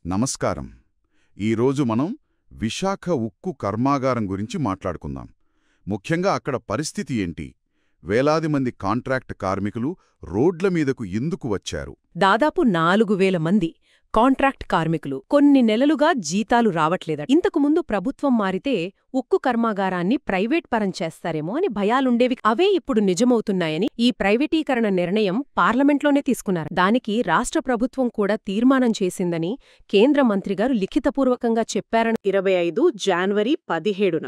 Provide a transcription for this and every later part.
నమస్కారం. ఈరోజు మనం విశాఖ ఉక్కు కర్మాగారం గురించి మాట్లాడుకుందాం. ముఖ్యంగా అక్కడ పరిస్థితి ఏంటి? వేలాది మంది కాంట్రాక్ట్ కార్మికులు రోడ్ల మీదకు ఎందుకు వచ్చారు? దాదాపు 4,000 మంది కాంట్రాక్ట్ కార్మికులు కొన్ని నెలలుగా జీతాలు రావట్లేదట. ఇంతకుముందు ప్రభుత్వం మారితే ఉక్కు కర్మాగారాన్ని ప్రైవేట్ పరం చేస్తారేమో అని భయాలుండేవి. అవే ఇప్పుడు నిజమవుతున్నాయని ఈ ప్రైవేటీకరణ నిర్ణయం పార్లమెంట్లోనే తీసుకున్నారు. దానికి రాష్ట్ర ప్రభుత్వం కూడా తీర్మానం చేసిందని కేంద్ర మంత్రిగారు లిఖితపూర్వకంగా చెప్పారని 25 జనవరి 17న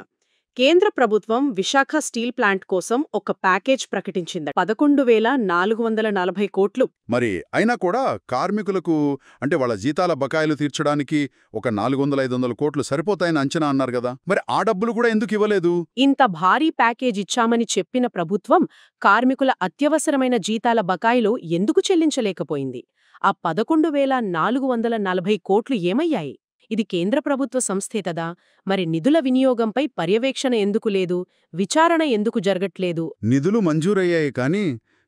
కేంద్ర ప్రభుత్వం విశాఖ స్టీల్ ప్లాంట్ కోసం ఒక ప్యాకేజ్ ప్రకటించింది. 11,440 కోట్లు. మరి అయినా కూడా కార్మికులకు వాళ్ళ జీతాల బకాయిలు తీర్చడానికి ఒక 400-500 కోట్లు సరిపోతాయని అంచనా అన్నారు కదా, మరి ఆ డబ్బులు కూడా ఎందుకు ఇవ్వలేదు? ఇంత భారీ ప్యాకేజ్ ఇచ్చామని చెప్పిన ప్రభుత్వం కార్మికుల అత్యవసరమైన జీతాల బకాయిలు ఎందుకు చెల్లించలేకపోయింది? ఆ 11,440 కోట్లు ఏమయ్యాయి? ఇది కేంద్ర ప్రభుత్వ సంస్థే కదా, మరి నిధుల వినియోగంపై పర్యవేక్షణ ఎందుకు లేదు? విచారణ ఎందుకు జరగట్లేదు? నిధులు మంజూరయ్యాయి కానీ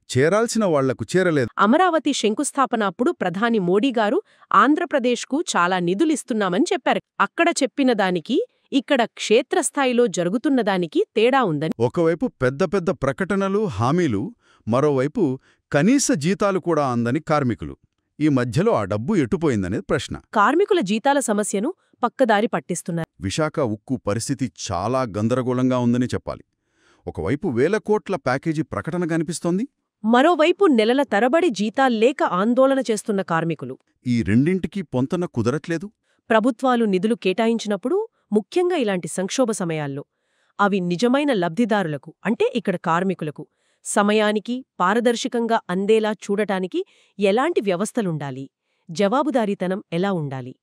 చేరాల్సిన వాళ్లకు చేరలేదు. అమరావతి శంకుస్థాపన అప్పుడు ప్రధాని మోడీ గారు ఆంధ్రప్రదేశ్కు చాలా నిధులిస్తున్నామని చెప్పారు. అక్కడ చెప్పిన దానికి ఇక్కడ క్షేత్రస్థాయిలో జరుగుతున్నదానికి తేడా ఉందని. ఒకవైపు పెద్ద పెద్ద ప్రకటనలు, హామీలు, మరోవైపు కనీస జీతాలు కూడా అందని కార్మికులు. ఈ మధ్యలో ఆ డబ్బు ఎటుపోయిందనేది ప్రశ్న. కార్మికుల జీతాల సమస్యను పక్కదారి పట్టిస్తున్నారు. విశాఖ ఉక్కు పరిస్థితి చాలా గందరగోళంగా ఉందని చెప్పాలి. ఒకవైపు 1,000 కోట్ల ప్యాకేజీ ప్రకటన కనిపిస్తోంది, మరోవైపు నెలల తరబడి జీతాల్లేక ఆందోళన చేస్తున్న కార్మికులు. ఈ రెండింటికీ పొంతన కుదరట్లేదు. ప్రభుత్వాలు నిధులు కేటాయించినప్పుడు, ముఖ్యంగా ఇలాంటి సంక్షోభ సమయాల్లో, అవి నిజమైన లబ్ధిదారులకు అంటే ఇక్కడ కార్మికులకు సమయానికి పారదర్శకంగా అందేలా చూడటానికి ఎలాంటి వ్యవస్థలుండాలి? జవాబుదారీతనం ఎలా ఉండాలి?